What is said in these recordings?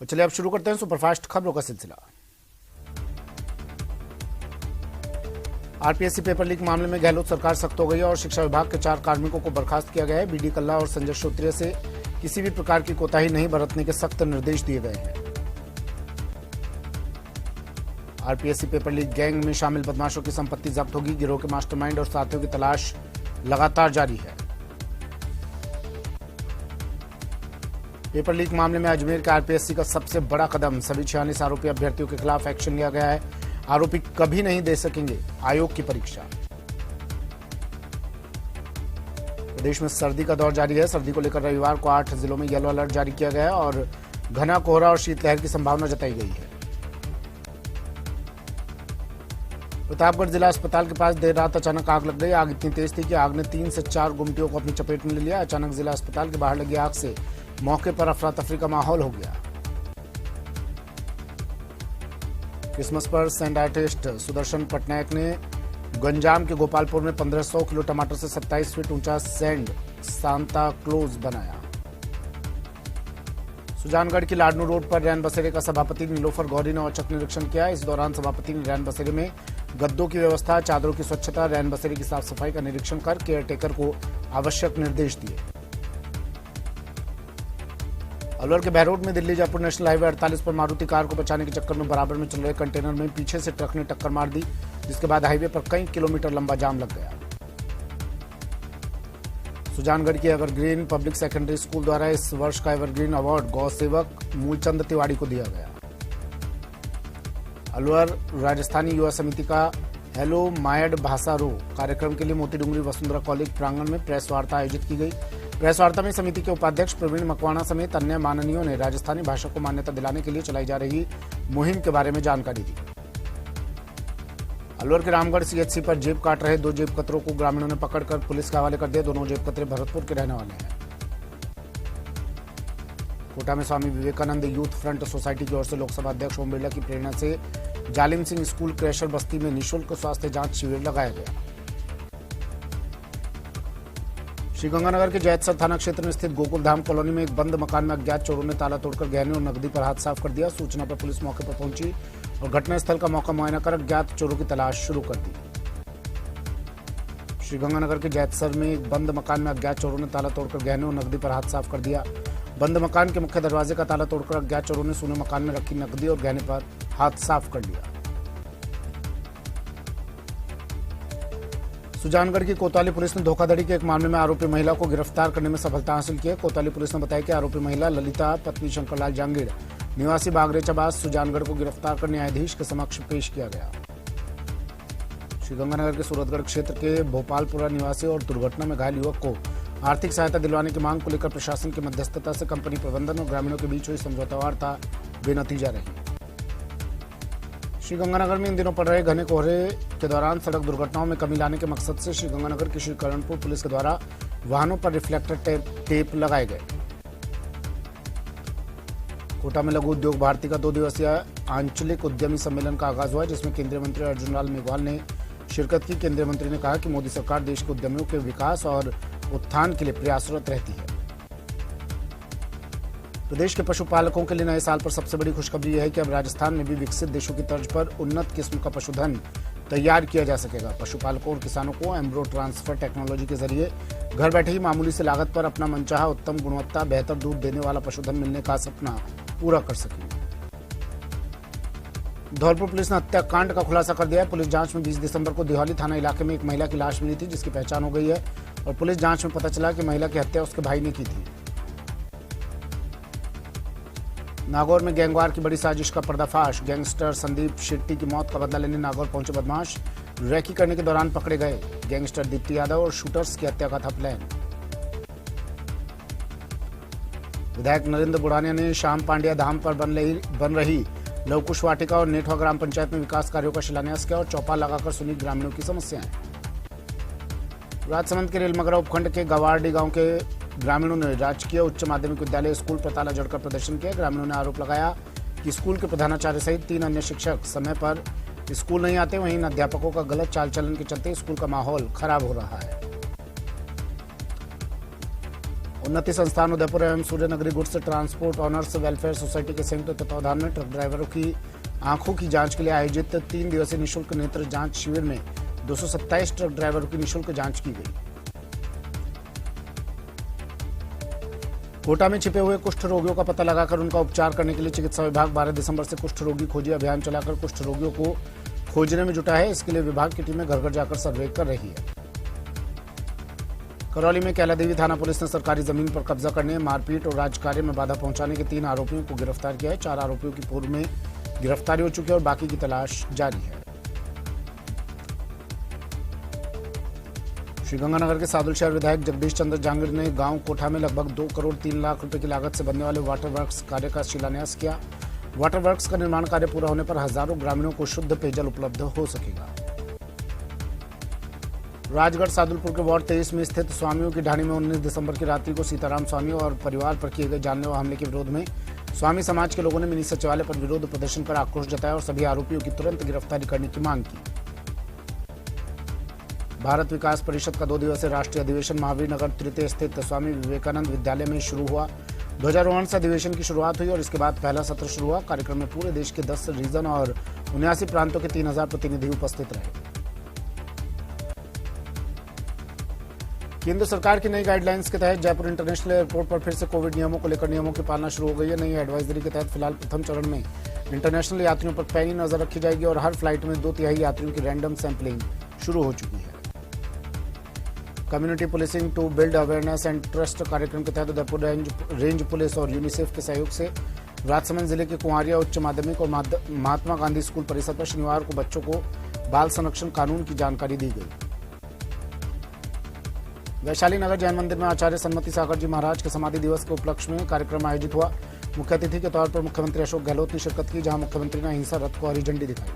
और चलिए अब शुरू करते हैं सुपरफास्ट खबरों का सिलसिला। आरपीएससी पेपर लीक मामले में गहलोत सरकार सख्त हो गई है और शिक्षा विभाग के 4 कार्मिकों को बर्खास्त किया गया है। बीडी कल्ला और संजय श्रोत्रिय से किसी भी प्रकार की कोताही नहीं बरतने के सख्त निर्देश दिए गए हैं। आरपीएससी पेपर लीक गैंग में शामिल बदमाशों की संपत्ति जब्त होगी। गिरोह के मास्टरमाइंड और साथियों की तलाश लगातार जारी है। पेपर लीक मामले में अजमेर के आरपीएससी का सबसे बड़ा कदम, सभी 46 आरोपी अभ्यर्थियों के खिलाफ एक्शन लिया गया है। आरोपी कभी नहीं दे सकेंगे आयोग की परीक्षा। प्रदेश में सर्दी का दौर जारी है। सर्दी को लेकर रविवार को 8 जिलों में येलो अलर्ट जारी किया गया है और घना कोहरा और शीतलहर की संभावना जताई गई है। प्रतापगढ़ जिला अस्पताल के पास देर रात अचानक आग लग गई। आग इतनी तेज थी कि आग ने 3 से 4 गुमटियों को अपनी चपेट में ले लिया। अचानक जिला अस्पताल के बाहर लगी आग से मौके पर अफरा तफरी का माहौल हो गया। क्रिसमस पर सैंड आर्टिस्ट सुदर्शन पटनायक ने गंजाम के गोपालपुर में 1500 किलो टमाटर से 27 फीट ऊंचा सैंड सांता क्लोज बनाया। सुजानगढ़ की लाडनू रोड पर रैन बसेरे का सभापति नीलोफर गौरी ने औचक निरीक्षण किया। इस दौरान सभापति ने रैन बसेरे में गद्दों की व्यवस्था, चादरों की स्वच्छता, रैन बसेरे की साफ सफाई का निरीक्षण कर केयरटेकर को आवश्यक निर्देश दिए। अलवर के बहरोड में दिल्ली जयपुर नेशनल हाईवे 48 पर मारुति कार को बचाने के चक्कर में बराबर में चल रहे कंटेनर में पीछे से ट्रक ने टक्कर मार दी, जिसके बाद हाईवे पर कई किलोमीटर लंबा जाम लग गया। सुजानगढ़ की एवरग्रीन पब्लिक सेकेंडरी स्कूल द्वारा इस वर्ष का एवरग्रीन अवार्ड गौ सेवक मूलचंद तिवारी को दिया गया। अलवर राजस्थानी युवा समिति का हेलो मायड भाषा रो कार्यक्रम के लिए मोती डूंगरी वसुंधरा कॉलेज प्रांगण में प्रेस वार्ता आयोजित की गई। प्रेस वार्ता में समिति के उपाध्यक्ष प्रवीण मकवाना समेत अन्य माननीयों ने राजस्थानी भाषा को मान्यता दिलाने के लिए चलाई जा रही मुहिम के बारे में जानकारी दी। अलवर के रामगढ़ सीएचसी पर जेब काट रहे 2 जेब कतरों को ग्रामीणों ने पकड़कर पुलिस के हवाले कर दिया। दोनों जेब कतरे भरतपुर के रहने वाले हैं। कोटा में Swami Vivekananda youth front society की ओर से लोकसभा अध्यक्ष ओम बिरला की प्रेरणा से जालिम सिंह स्कूल क्रैशर बस्ती में निःशुल्क स्वास्थ्य जांच शिविर लगाया गया। श्रीगंगानगर के जैतसर थाना क्षेत्र में स्थित गोकुल धाम कॉलोनी में एक बंद मकान में अज्ञात चोरों ने ताला तोड़कर गहने और नकदी पर हाथ साफ कर दिया। सूचना पर पुलिस मौके पर पहुंची और घटनास्थल का मौका मुआयना कर अज्ञात चोरों की तलाश शुरू कर दी। श्रीगंगानगर के जैतसर में एक बंद मकान में अज्ञात चोरों ने ताला तोड़कर गहने और नकदी पर हाथ साफ कर दिया। बंद मकान के मुख्य दरवाजे का ताला तोड़कर अज्ञात चोरों ने सूने मकान में रखी नकदी और गहने पर हाथ साफ कर लिया। सुजानगढ़ की कोतवाली पुलिस ने धोखाधड़ी के एक मामले में आरोपी महिला को गिरफ्तार करने में सफलता हासिल की है। कोतवाली पुलिस ने बताया कि आरोपी महिला ललिता पत्नी शंकरलाल जांगीड़ निवासी बागरेचाबास सुजानगढ़ को गिरफ्तार कर न्यायाधीश के समक्ष पेश किया गया। श्रीगंगानगर के सूरतगढ़ क्षेत्र के भोपालपुरा निवासी और दुर्घटना में घायल युवक को आर्थिक सहायता दिलवाने की मांग को लेकर प्रशासन की मध्यस्थता से कंपनी प्रबंधन और ग्रामीणों के बीच हुई समझौता वार्ता बेनतीजा रही। श्रीगंगानगर में इन दिनों पड़ रहे घने कोहरे के दौरान सड़क दुर्घटनाओं में कमी लाने के मकसद से श्रीगंगानगर की श्रीकरणपुर पुलिस के द्वारा वाहनों पर रिफ्लेक्टर टेप लगाए गए। कोटा में लघु उद्योग भारती का 2 दिवसीय आंचलिक उद्यमी सम्मेलन का आगाज हुआ, जिसमें केंद्रीय मंत्री अर्जुन लाल मेघवाल ने शिरकत की। केंद्रीय मंत्री ने कहा कि मोदी सरकार देश के उद्यमियों के विकास और उत्थान के लिए प्रयासरत रहती है। प्रदेश के पशुपालकों के लिए नए साल पर सबसे बड़ी खुशखबरी यह है कि अब राजस्थान में भी विकसित देशों की तर्ज पर उन्नत किस्म का पशुधन तैयार किया जा सकेगा। पशुपालकों और किसानों को एम्ब्रो ट्रांसफर टेक्नोलॉजी के जरिए घर बैठे ही मामूली से लागत पर अपना मनचाहा उत्तम गुणवत्ता बेहतर दूध देने वाला पशुधन मिलने का सपना पूरा कर सकेंगे। धौलपुर पुलिस ने हत्याकांड का खुलासा कर दिया है। पुलिस जांच में 20 दिसंबर को दिहौली थाना इलाके में एक महिला की लाश मिली थी, जिसकी पहचान हो गई है और पुलिस जांच में पता चला कि महिला की हत्या उसके भाई ने की थी। नागौर में गैंगवार की बड़ी साजिश का पर्दाफाश। गैंगस्टर संदीप शेट्टी की मौत का बदला लेने नागौर पहुंचे बदमाश रैकी करने के दौरान पकड़े गए। गैंगस्टर दीप्ति यादव और शूटर्स की हत्या का था प्लान। विधायक नरेंद्र बुढ़ानिया ने श्याम पांड्या धाम पर बन रही लवकुश वाटिका और नेठवा ग्राम पंचायत में विकास कार्यों का शिलान्यास किया और चौपाल लगाकर सुनी ग्रामीणों की समस्याएं। राजसमंद के रेलमगरा उपखंड के गवारडी गांव के ग्रामीणों ने राजकीय उच्च माध्यमिक विद्यालय स्कूल पर ताला जड़कर प्रदर्शन किया। ग्रामीणों ने आरोप लगाया कि स्कूल के प्रधानाचार्य सहित 3 अन्य शिक्षक समय पर स्कूल नहीं आते, वहीं अध्यापकों का गलत चाल चलन के चलते स्कूल का माहौल खराब हो रहा है। उन्नति संस्थान उदयपुर एवं Suryanagari goods transport honours welfare society के संयुक्त तत्वावधान में ट्रक ड्राइवरों की आंखों की जांच के लिए आयोजित 3 दिवसीय निःशुल्क नेत्र जांच शिविर में 227 ट्रक ड्राइवरों की निःशुल्क जांच की गई। कोटा में छिपे हुए कुष्ठ रोगियों का पता लगाकर उनका उपचार करने के लिए चिकित्सा विभाग 12 दिसंबर से कुष्ठ रोगी खोजी अभियान चलाकर कुष्ठ रोगियों को खोजने में जुटा है। इसके लिए विभाग की टीमें घर घर जाकर सर्वे कर रही है। करौली में कैलादेवी थाना पुलिस ने सरकारी जमीन पर कब्जा करने, मारपीट और राजकार्य में बाधा पहुंचाने के 3 आरोपियों को गिरफ्तार किया है। 4 आरोपियों की पूर्व में गिरफ्तारी हो चुकी है और बाकी की तलाश जारी है। श्रीगंगानगर के सादुलशहर विधायक जगदीश चंद्र जहांगीर ने गांव कोठा में लगभग 2 करोड़ 3 लाख रुपए की लागत से बनने वाले वाटर वर्क्स कार्य का शिलान्यास किया। वाटर वर्क्स का निर्माण कार्य पूरा होने पर हजारों ग्रामीणों को शुद्ध पेयजल उपलब्ध हो सकेगा। राजगढ़ सादुलपुर के वार्ड 23 में स्थित स्वामियों की ढाणी में 19 दिसंबर की रात्रि को सीताराम स्वामी और परिवार पर किए गए जानलेवा हमले के विरोध में स्वामी समाज के लोगों ने मिनी सचिवालय पर विरोध प्रदर्शन कर आक्रोश जताया और सभी आरोपियों की तुरंत गिरफ्तारी करने की मांग की। भारत विकास परिषद का 2 दिवसीय राष्ट्रीय अधिवेशन महावीर नगर तृतीय स्थित स्वामी विवेकानंद विद्यालय में शुरू हुआ। ध्वजारोहण से अधिवेशन की शुरुआत हुई और इसके बाद पहला सत्र शुरू हुआ। कार्यक्रम में पूरे देश के 10 रीजन और 79 प्रांतों के 3000 प्रतिनिधि उपस्थित रहे। केंद्र सरकार की नई गाइडलाइंस के तहत जयपुर इंटरनेशनल एयरपोर्ट पर फिर से कोविड नियमों को लेकर नियमों की पालना शुरू हो गई है। नई एडवाइजरी के तहत फिलहाल प्रथम चरण में इंटरनेशनल यात्रियों पर पैनी नजर रखी जाएगी और हर फ्लाइट में 2/3 यात्रियों की रैंडम सैंपलिंग शुरू हो चुकी है। Community policing to build awareness and trust कार्यक्रम के तहत उदयपुर रेंज पुलिस और यूनिसेफ के सहयोग से राजसमंद जिले के कुंवारिया उच्च माध्यमिक और महात्मा गांधी स्कूल परिसर पर शनिवार को बच्चों को बाल संरक्षण कानून की जानकारी दी गई। वैशाली नगर जैन मंदिर में आचार्य सन्मति सागर जी महाराज के समाधि दिवस के उपलक्ष्य में कार्यक्रम आयोजित हुआ। मुख्य अतिथि के तौर पर मुख्यमंत्री अशोक गहलोत ने शिरकत की, जहां मुख्यमंत्री ने अहिंसा रथ को हरी झंडी दिखाई।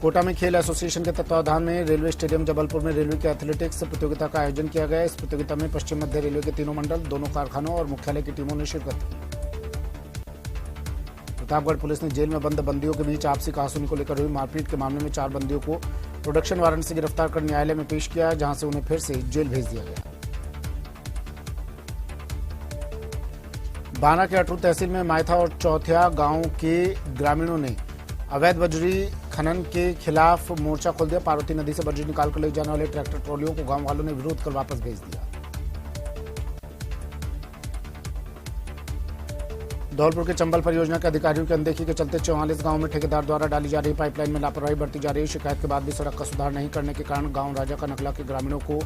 कोटा में खेल एसोसिएशन के तत्वावधान में रेलवे स्टेडियम जबलपुर में रेलवे के एथलेटिक्स प्रतियोगिता का आयोजन किया गया। इस प्रतियोगिता में पश्चिम मध्य रेलवे के 3 मंडल, दोनों कारखानों और मुख्यालय की टीमों ने शिरकत की। प्रतापगढ़ पुलिस ने जेल में बंद बंदियों के बीच आपसी कहासुनी को लेकर हुई मारपीट के मामले में 4 बंदियों को प्रोडक्शन वारंट से गिरफ्तार कर न्यायालय में पेश किया, जहां से उन्हें फिर से जेल भेज दिया गया। बाना के अटरू तहसील में मायथा और चौथिया गांव के ग्रामीणों ने अवैध बजरी खनन के खिलाफ मोर्चा खोल दिया। पार्वती नदी से बजरी निकालकर ले जाने वाले ट्रैक्टर ट्रॉलियों को गांव वालों ने विरोध कर वापस भेज दिया। धौलपुर के चंबल परियोजना के अधिकारियों की अनदेखी के चलते 44 गांव में ठेकेदार द्वारा डाली जा रही पाइपलाइन में लापरवाही बरती जा रही है। शिकायत के बाद भी सड़क का सुधार नहीं करने के कारण गांव राजा का नकला के ग्रामीणों को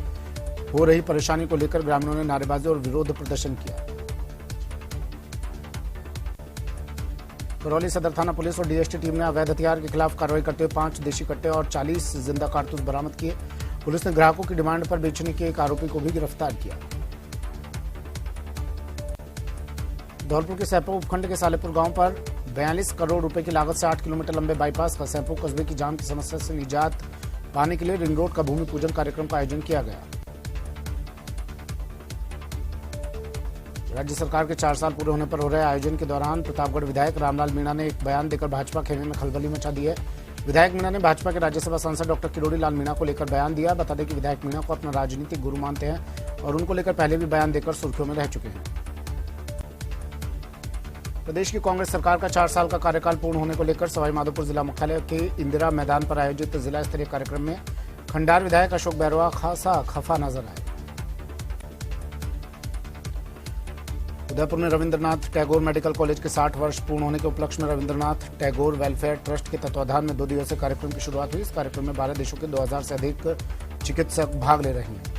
हो रही परेशानी को लेकर ग्रामीणों ने नारेबाजी और विरोध प्रदर्शन किया। करौली सदर थाना पुलिस और डीएसटी टीम ने अवैध हथियार के खिलाफ कार्रवाई करते हुए 5 देशी कट्टे और 40 जिंदा कारतूस बरामद किए। पुलिस ने ग्राहकों की डिमांड पर बेचने के एक आरोपी को भी गिरफ्तार किया। धौलपुर के सैंपो उपखंड के सालेपुर गांव पर 42 करोड़ रुपए की लागत से 8 किलोमीटर लंबे बाईपास का सैंपो कस्बे की जाम की समस्या से निजात पाने के लिए रिंग रोड का भूमि पूजन कार्यक्रम का आयोजन किया गया। राज्य सरकार के 4 साल पूरे होने पर हो रहे आयोजन के दौरान प्रतापगढ़ विधायक रामलाल मीणा ने एक बयान देकर भाजपा खेमे में खलबली मचा दी है। विधायक मीणा ने भाजपा के राज्यसभा सांसद डॉक्टर किरोड़ी लाल मीणा को लेकर बयान दिया। बता दें कि विधायक मीणा को अपना राजनीतिक गुरु मानते हैं और उनको लेकर पहले भी बयान देकर सुर्खियों में रह चुके हैं। प्रदेश की कांग्रेस सरकार का 4 साल का कार्यकाल पूर्ण होने को लेकर सवाईमाधोपुर जिला मुख्यालय के इंदिरा मैदान पर आयोजित जिला स्तरीय कार्यक्रम में खंडार विधायक अशोक बैरवा खासा खफा नजर आए। उदयपुर में रविंद्रनाथ टैगोर मेडिकल कॉलेज के 60 वर्ष पूर्ण होने के उपलक्ष्य में रविंद्रनाथ टैगोर वेलफेयर ट्रस्ट के तत्वाधान में 2 दिवसीय कार्यक्रम की शुरुआत हुई। इस कार्यक्रम में 12 देशों के 2000 से अधिक चिकित्सक भाग ले रहे हैं।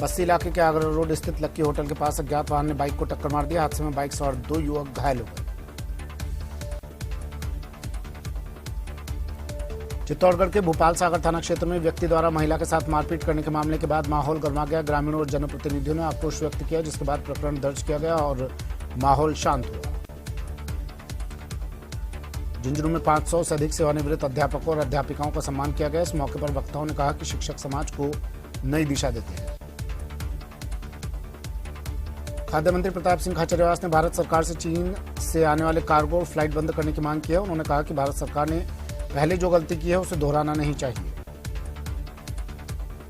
बस्ती इलाके के आगरा रोड स्थित लक्की होटल के पास अज्ञात वाहन ने बाइक को टक्कर मार दिया। हादसे में बाइक सवार 2 युवक घायल हो गए। चित्तौड़गढ़ के भूपाल सागर थाना क्षेत्र में व्यक्ति द्वारा महिला के साथ मारपीट करने के मामले के बाद माहौल गर्मा गया। ग्रामीणों और जनप्रतिनिधियों ने आक्रोश व्यक्त किया, जिसके बाद प्रकरण दर्ज किया गया और माहौल शांत हुआ। झुंझुनू में 500 से अधिक सेवानिवृत्त अध्यापकों और अध्यापिकाओं का सम्मान किया गया। इस मौके पर वक्ताओं ने कहा कि शिक्षक समाज को नई दिशा देते हैं। खाद्य मंत्री प्रताप सिंह खाचरियावास ने भारत सरकार से चीन से आने वाले कार्गो और फ्लाइट बंद करने की मांग की है। उन्होंने कहा कि भारत सरकार ने पहले जो गलती की है उसे दोहराना नहीं चाहिए।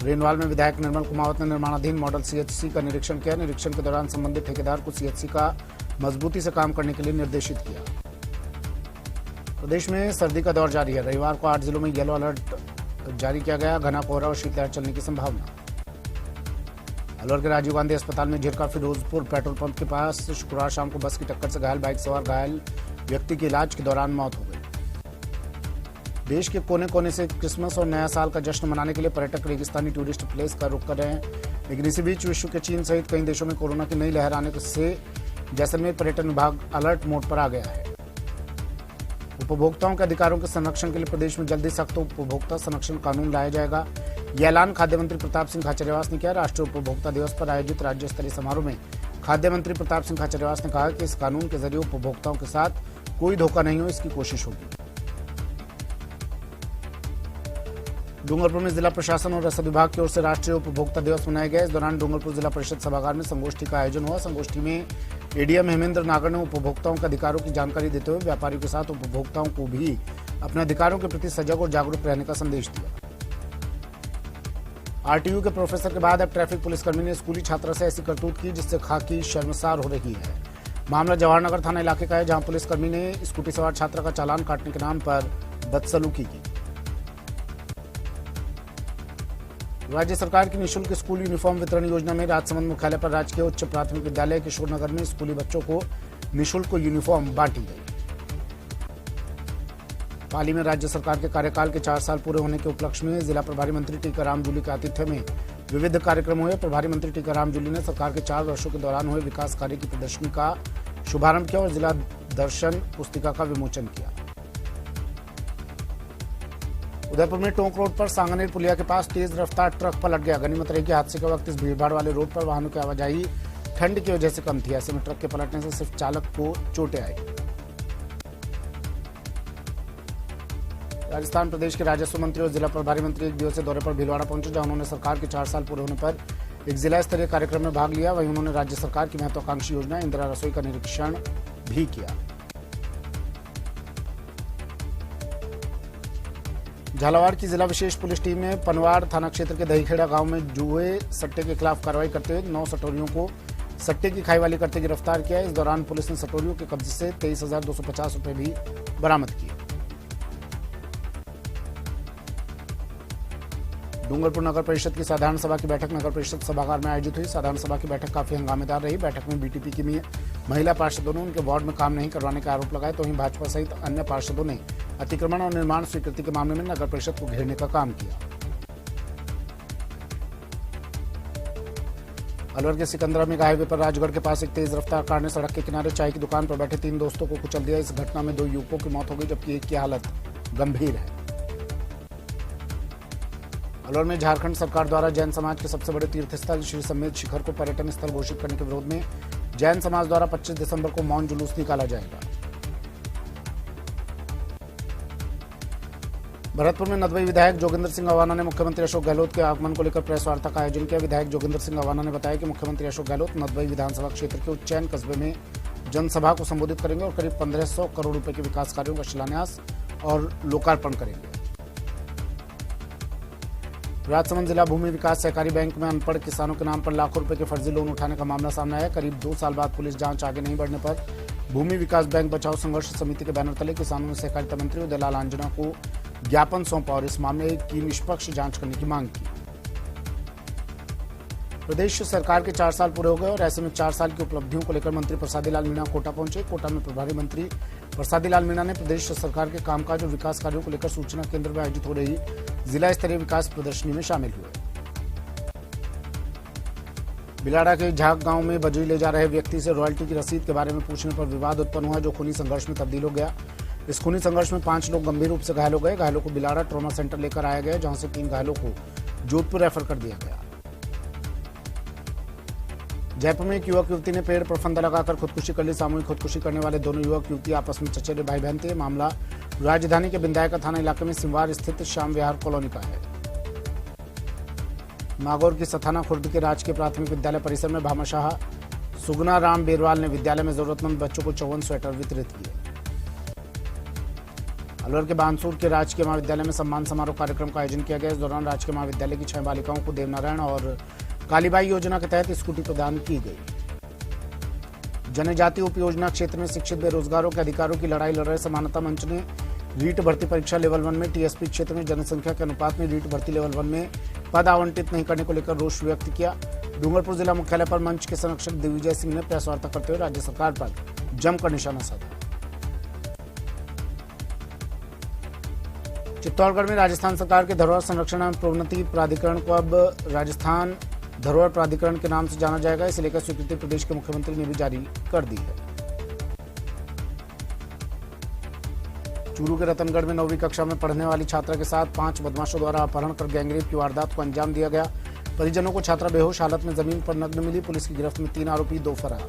रेनवाल में विधायक निर्मल कुमावत ने निर्माणाधीन मॉडल सीएचसी का निरीक्षण किया। निरीक्षण के दौरान संबंधित ठेकेदार को सीएचसी का मजबूती से काम करने के लिए निर्देशित किया। प्रदेश में सर्दी का दौर जारी है। रविवार को 8 जिलों में येलो अलर्ट जारी किया गया। घना कोहरा और शीतलहर चलने की संभावना। अलवर के राजीव गांधी अस्पताल में झिरका फिरोजपुर पेट्रोल पंप के पास शुक्रवार शाम को बस की टक्कर से घायल बाइक सवार घायल व्यक्ति की इलाज के दौरान मौत हो गई। देश के कोने कोने से क्रिसमस और नया साल का जश्न मनाने के लिए पर्यटक रेगिस्तानी टूरिस्ट प्लेस का रुख कर रहे हैं। लेकिन इसी बीच विश्व के चीन सहित कई देशों में कोरोना की नई लहर आने से जैसलमेर पर्यटन विभाग अलर्ट मोड पर आ गया है। उपभोक्ताओं के अधिकारों के संरक्षण के लिए प्रदेश में जल्दी सख्त उपभोक्ता संरक्षण कानून लाया जाएगा। यह ऐलान खाद्य मंत्री प्रताप सिंह खाचरियावास ने किया। राष्ट्रीय उपभोक्ता दिवस पर आयोजित राज्य स्तरीय समारोह में खाद्य मंत्री प्रताप सिंह खाचरियावास ने कहा कि इस कानून के जरिए उपभोक्ताओं के साथ कोई धोखा नहीं हो, इसकी कोशिश होगी। डूंगरपुर में जिला प्रशासन और रसद विभाग की ओर से राष्ट्रीय उपभोक्ता दिवस मनाया गया। इस दौरान डूंगरपुर जिला परिषद सभागार में संगोष्ठी का आयोजन हुआ। संगोष्ठी में एडीएम हेमेंद्र नागर ने उपभोक्ताओं के अधिकारों की जानकारी देते हुए व्यापारियों के साथ उपभोक्ताओं को भी अपने अधिकारों के प्रति सजग और जागरूक रहने का संदेश दिया। आरटीयू के प्रोफेसर के बाद अब ट्रैफिक पुलिसकर्मी ने स्कूली छात्रा से ऐसी करतूत की जिससे खाकी शर्मसार हो रही है। मामला जवाहरनगर थाना इलाके का है, जहां पुलिसकर्मी ने स्कूटी सवार छात्रा का चालान काटने के नाम पर बदसलूकी की। राज्य सरकार की निःशुल्क स्कूल यूनिफॉर्म वितरण योजना में राजसमंद मुख्यालय पर राजकीय उच्च प्राथमिक विद्यालय किशोरनगर में स्कूली बच्चों को निःशुल्क यूनिफॉर्म बांटी गई। पाली में राज्य सरकार के कार्यकाल के 4 साल पूरे होने के उपलक्ष्य में जिला प्रभारी मंत्री टीकाराम जूली के आतिथ्य में विविध कार्यक्रम हुए। प्रभारी मंत्री टीकाराम जूली ने सरकार के 4 वर्षों के दौरान हुए विकास कार्य की प्रदर्शनी का शुभारंभ किया और जिला दर्शन पुस्तिका का विमोचन किया। उदयपुर में टोंक रोड पर सांगनेर पुलिया के पास तेज रफ्तार ट्रक पलट गया। गनीमत रही कि हादसे के वक्त इस भीड़भाड़ वाले रोड पर वाहनों की आवाजाही ठंड की वजह से कम थी। ऐसे में ट्रक के पलटने से सिर्फ चालक को चोटें आई। राजस्थान प्रदेश के राजस्व मंत्री और जिला प्रभारी मंत्री एक दिवसीय दौरे पर भीलवाड़ा पहुंचे, जहां उन्होंने सरकार के 4 साल पूरे होने पर एक जिला स्तरीय कार्यक्रम में भाग लिया। वहीं उन्होंने राज्य सरकार की महत्वाकांक्षी योजना इंदिरा रसोई का निरीक्षण भी किया। झालावाड़ की जिला विशेष पुलिस टीम ने पनवाड़ थाना क्षेत्र के दहीखेड़ा गांव में जुए सट्टे के खिलाफ कार्रवाई करते हुए 9 सटोरियों को सट्टे की खाईवाली करते गिरफ्तार किया। इस दौरान पुलिस ने सटोरियों के कब्जे से 23,250 रुपए भी बरामद किए। डूंगरपुर नगर परिषद की साधारण सभा की बैठक नगर परिषद सभागार में आयोजित हुई। साधारण सभा की बैठक काफी हंगामेदार रही। बैठक में बीटीपी की महिला पार्षदों ने उनके वार्ड में काम नहीं करवाने के आरोप लगाए, तो वहीं भाजपा सहित अन्य पार्षदों ने अतिक्रमण और निर्माण स्वीकृति के मामले में नगर परिषद को घेरने का काम किया। अलवर के सिकंदरा में हाईवे पर राजगढ़ के पास एक तेज रफ्तार कार ने सड़क के किनारे चाय की दुकान पर बैठे 3 दोस्तों को कुचल दिया। इस घटना में 2 युवकों की मौत हो गई, जबकि एक की हालत गंभीर है। अलवर में झारखंड सरकार द्वारा जैन समाज के सबसे बड़े तीर्थस्थल श्री समेत शिखर को पर्यटन स्थल घोषित करने के विरोध में जैन समाज द्वारा 25 दिसंबर को मौन जुलूस निकाला जाएगा। भरतपुर में नदबई विधायक जोगिंदर सिंह अवाना ने मुख्यमंत्री अशोक गहलोत के आगमन को लेकर प्रेस वार्ता का आयोजन किया। विधायक जोगिंदर सिंह अवाना ने बताया कि मुख्यमंत्री अशोक गहलोत नदबई विधानसभा क्षेत्र के उज्जैन कस्बे में जनसभा को संबोधित करेंगे और करीब 1500 करोड़ रुपए के विकास कार्यों का शिलान्यास और लोकार्पण करेंगे। राजसमंद जिला भूमि विकास सहकारी बैंक में अनपढ़ किसानों के नाम पर लाखों रुपए के फर्जी लोन उठाने का मामला सामने आया। करीब 2 साल बाद पुलिस जांच आगे नहीं बढ़ने पर भूमि विकास बैंक बचाओ संघर्ष समिति के बैनर तले किसानों ने सहकारिता मंत्री उदयलाल आंजना को ज्ञापन सौंपा और इस मामले की निष्पक्ष जांच करने की मांग की। प्रदेश सरकार के 4 साल पूरे हो गए और ऐसे में 4 साल की उपलब्धियों को लेकर मंत्री प्रसादी लाल मीणा कोटा पहुंचे। कोटा में प्रभारी मंत्री प्रसादी लाल मीणा ने प्रदेश सरकार के कामकाज और विकास कार्यों को लेकर सूचना केंद्र में आयोजित हो रही जिला स्तरीय विकास प्रदर्शनी में शामिल हुए। बिलाड़ा के झाग गांव में बजरी ले जा रहे व्यक्ति से रॉयल्टी की रसीद के बारे में पूछने पर विवाद उत्पन्न हुआ, जो खूनी संघर्ष में तब्दील हो गया। इस खूनी संघर्ष में 5 लोग गंभीर रूप से घायल हो गए। घायलों को बिलाड़ा ट्रॉमा सेंटर लेकर आया गया, जहां से 3 घायलों को जोधपुर रेफर कर दिया गया। जयपुर में एक युवक युवती ने पेड़ पर फंदा लगाकर खुदकुशी कर ली। सामूहिक खुदकुशी करने वाले दोनों युवक युवती आपस में चचेरे भाई बहन थे। मामला राजधानी के बिंदायका थाना इलाके में सिमवार स्थित श्याम विहार कॉलोनी का है। नागौर की सथाना खुर्द के राजकीय प्राथमिक विद्यालय परिसर में भामाशाह सुगना राम बेरवाल ने विद्यालय में जरूरतमंद बच्चों को 54 स्वेटर वितरित किए। अलवर के बानसूर के राजकीय महाविद्यालय में सम्मान समारोह कार्यक्रम का आयोजन किया गया। इस दौरान राजकीय महाविद्यालय की 6 बालिकाओं को देवनारायण और कालीबाई योजना के तहत स्कूटी प्रदान की गई। जनजातीय उप योजना क्षेत्र में शिक्षित बेरोजगारों के अधिकारों की लड़ाई लड़ रहे समानता मंच ने रीट भर्ती परीक्षा लेवल 1 में टीएसपी क्षेत्र में जनसंख्या के अनुपात में रीट भर्ती लेवल 1 में पद आवंटित नहीं करने को लेकर रोष व्यक्त किया। डूंगरपुर जिला मुख्यालय पर मंच के संरक्षक दिग्विजय सिंह ने प्रेस वार्ता करते हुए राज्य सरकार पर जमकर निशाना साधा। चित्तौड़गढ़ में राजस्थान सरकार के धरोहर संरक्षण एवं प्रोन्नति प्राधिकरण को अब राजस्थान धरोहर प्राधिकरण के नाम से जाना जाएगा। इसे लेकर स्वीकृति प्रदेश के मुख्यमंत्री ने भी जारी कर दी है। चूरू के रतनगढ़ में 9वीं कक्षा में पढ़ने वाली छात्रा के साथ 5 बदमाशों द्वारा अपहरण कर गैंगरेप की वारदात को अंजाम दिया गया। परिजनों को छात्रा बेहोश हालत में जमीन पर नग्न मिली। पुलिस की गिरफ्त में 3 आरोपी, 2 फरार।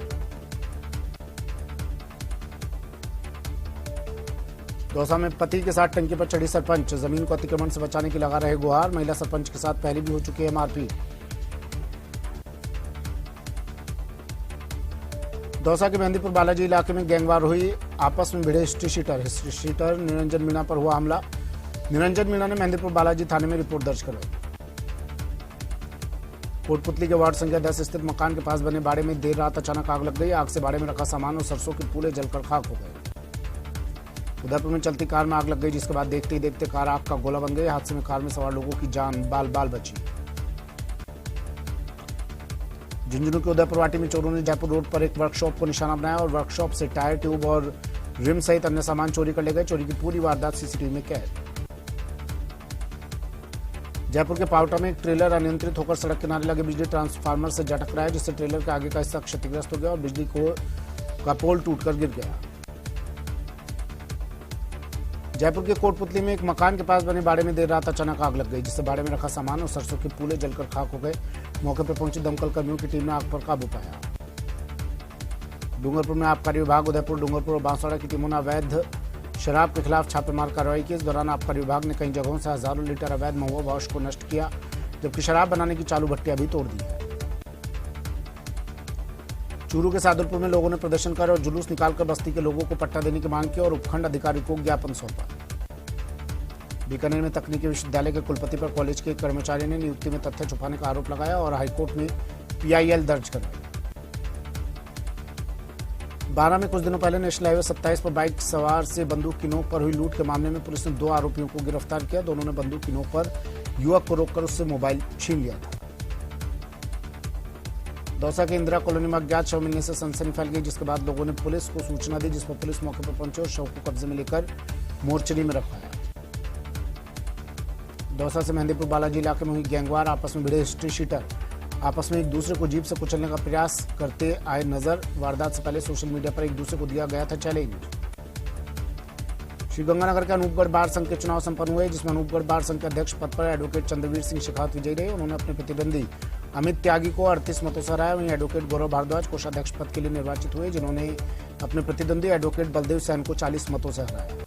दौसा में पति के साथ टंकी पर चढ़ी सरपंच, जमीन को अतिक्रमण से बचाने की लगा रहे गुहार। महिला सरपंच के साथ पहले भी हो चुकी है मारपीट। दौसा के मेहंदीपुर बालाजी इलाके में गैंगवार हुई, आपस में भिड़े हिस्ट्री शीटर निरंजन मीणा पर हुआ हमला। निरंजन मीणा ने मेहंदीपुर बालाजी थाने में रिपोर्ट दर्ज करवाई। कोटपुतली के वार्ड संख्या 10 स्थित मकान के पास बने बाड़े में देर रात अचानक आग लग गई। आग से बाड़े में रखा सामान और सरसों के फूले जलकर खाक हो गए। उदयपुर में चलती कार में आग लग गई, जिसके बाद देखते ही देखते कार आग का गोला बन गई। हादसे में कार में सवार लोगों की जान बाल बाल बची। झुंझुनू के उदयपुर वाटी में चोरों ने जयपुर रोड पर एक वर्कशॉप को निशाना बनाया और वर्कशॉप से टायर, ट्यूब और रिम सहित अन्य सामान चोरी कर ले गए। चोरी की पूरी वारदात सीसीटीवी में कैद। जयपुर के पावटा में एक ट्रेलर अनियंत्रित होकर सड़क किनारे लगे बिजली ट्रांसफार्मर से जा टकराया, जिससे ट्रेलर के आगे का हिस्सा क्षतिग्रस्त हो गया और बिजली का पोल टूटकर गिर गया। जयपुर के कोटपुतली में एक मकान के पास बने बाड़े में देर रात अचानक आग लग गई, जिससे बाड़े में रखा सामान और सरसों के फूले जलकर खाक हो गए। मौके पर पहुंची दमकल कर्मियों की टीम ने आग पर काबू पाया। डूंगरपुर में आबकारी विभाग, उदयपुर, डूंगरपुर और बांसवाड़ा की टीमों ने अवैध शराब के खिलाफ छापेमार कार्रवाई की। इस दौरान आबकारी विभाग ने कई जगहों से हजारों लीटर अवैध महुआ वॉश को नष्ट किया, जबकि शराब बनाने की चालू भट्टियां भी तोड़ दी है। चूरू के सादुलपुर में लोगों ने प्रदर्शन कर और जुलूस निकालकर बस्ती के लोगों को पट्टा देने की मांग की और उपखंड अधिकारी को ज्ञापन सौंपा। बीकानेर में तकनीकी विश्वविद्यालय के कुलपति पर कॉलेज के कर्मचारी ने नियुक्ति में तथ्य छुपाने का आरोप लगाया और हाईकोर्ट में पीआईएल दर्ज करवाई। 12 में कुछ दिनों पहले नेशनल हाईवे 27 पर बाइक सवार से बंदूक की नोक पर हुई लूट के मामले में पुलिस ने 2 आरोपियों को गिरफ्तार किया। दोनों ने बंदूक की नोक पर युवक को रोककर उससे मोबाइल छीन लिया था। दौसा के इंदिरा कॉलोनी में अज्ञात शव मिलने से सनसनी फैल गई, जिसके बाद लोगों ने पुलिस को सूचना दी, जिस पर पुलिस मौके पर पहुंची और शव को कब्जे में लेकर मोर्चरी में रखवाया। दौसा से मेहंदीपुर बालाजी इलाके में हुई गैंगवार, आपस में भिड़े हिस्ट्री शीटर आपस में एक दूसरे को जीप से कुचलने का प्रयास करते आए नजर। वारदात से पहले सोशल मीडिया पर एक दूसरे को दिया गया था चैलेंज। श्रीगंगानगर के अनूपगढ़ बार संघ के चुनाव संपन्न हुए, जिसमें अनूपगढ़ बार संघ के अध्यक्ष पद पर एडवोकेट चंद्रवीर सिंह शेखावत विजयी रहे। उन्होंने अपने प्रतिद्वंदी अमित त्यागी को 38 मतों से हराया। वहीं एडवोकेट गौरव भारद्वाज कोषाध्यक्ष पद के लिए निर्वाचित हुए, जिन्होंने अपने प्रतिद्वंदी एडवोकेट बलदेव सैन को 40 मतों से हराया।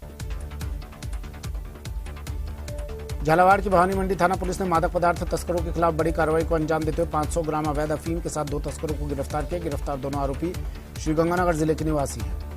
झालावाड़ की भवानी मंडी थाना पुलिस ने मादक पदार्थ तस्करों के खिलाफ बड़ी कार्रवाई को अंजाम देते हुए 500 ग्राम अवैध अफीम के साथ 2 तस्करों को गिरफ्तार किया। गिरफ्तार दोनों आरोपी श्रीगंगानगर जिले के निवासी हैं।